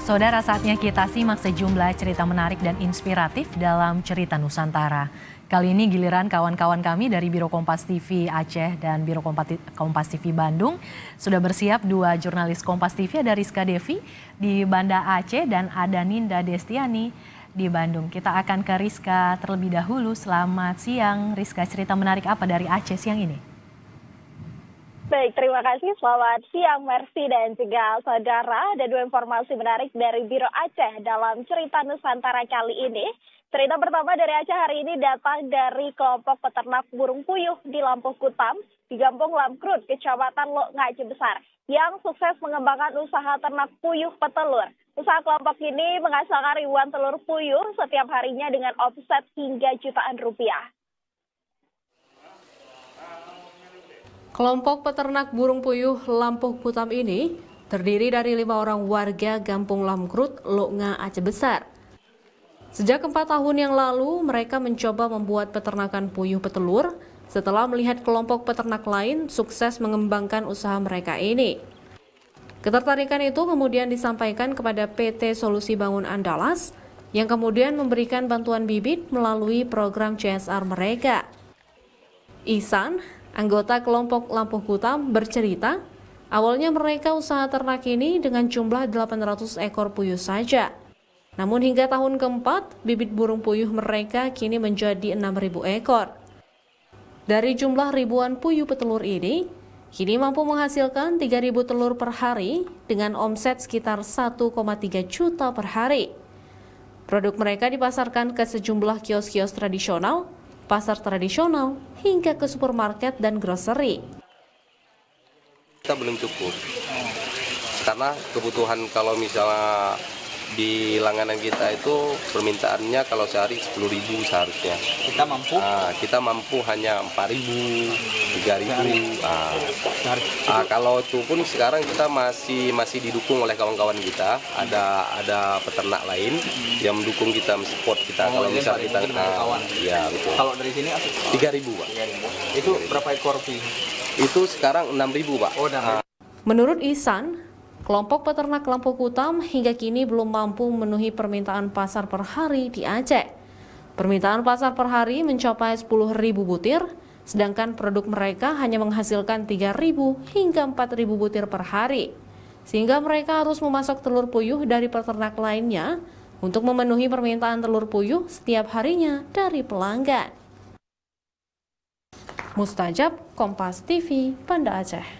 Saudara, saatnya kita simak sejumlah cerita menarik dan inspiratif dalam Cerita Nusantara. Kali ini giliran kawan-kawan kami dari Biro Kompas TV Aceh dan Biro Kompas TV Bandung sudah bersiap. Dua jurnalis Kompas TV, ada Rizka Devi di Banda Aceh dan ada Ninda Destiani di Bandung. Kita akan ke Rizka terlebih dahulu. Selamat siang Rizka, cerita menarik apa dari Aceh siang ini? Baik, terima kasih. Selamat siang, Mercy dan juga saudara. Ada dua informasi menarik dari Biro Aceh dalam Cerita Nusantara kali ini. Cerita pertama dari Aceh hari ini datang dari kelompok peternak burung puyuh di Lampuh Kutam, di Kampung Lamkrut, Kecamatan Lok Aceh Besar, yang sukses mengembangkan usaha ternak puyuh petelur. Usaha kelompok ini menghasilkan ribuan telur puyuh setiap harinya dengan omset hingga jutaan rupiah. Kelompok peternak burung puyuh Lampuh Kutam ini terdiri dari 5 orang warga Kampung Lamkrut, Lok Aceh Besar. Sejak 4 tahun yang lalu, mereka mencoba membuat peternakan puyuh petelur setelah melihat kelompok peternak lain sukses mengembangkan usaha mereka ini. Ketertarikan itu kemudian disampaikan kepada PT Solusi Bangun Andalas yang kemudian memberikan bantuan bibit melalui program CSR mereka. Ihsan, anggota kelompok Lampuh Kutam, bercerita, awalnya mereka usaha ternak ini dengan jumlah 800 ekor puyuh saja. Namun hingga tahun keempat, bibit burung puyuh mereka kini menjadi 6.000 ekor. Dari jumlah ribuan puyuh petelur ini, kini mampu menghasilkan 3.000 telur per hari dengan omset sekitar 1,3 juta per hari. Produk mereka dipasarkan ke sejumlah kios-kios tradisional, pasar tradisional, hingga ke supermarket dan grocery. Kita belum cukup, karena kebutuhan kalau misalnya di langganan kita itu permintaannya kalau sehari 10.000 seharusnya. Kita mampu? Kita mampu hanya 4.000, 3.000. Kalau itu pun sekarang kita masih didukung oleh kawan-kawan kita. Ada peternak lain yang mendukung kita, support kita. Kalau misalnya kita, ya betul. Kalau dari sini 3.000, Pak. 3.000. Itu berapa ekor puyuh? Itu sekarang 6.000, Pak. Oh, 6.000. Menurut Ihsan, kelompok peternak Lampuh Kutam hingga kini belum mampu memenuhi permintaan pasar per hari di Aceh. Permintaan pasar per hari mencapai 10.000 butir, sedangkan produk mereka hanya menghasilkan 3.000 hingga 4.000 butir per hari. Sehingga mereka harus memasok telur puyuh dari peternak lainnya untuk memenuhi permintaan telur puyuh setiap harinya dari pelanggan. Mustajab, Kompas TV, Banda Aceh.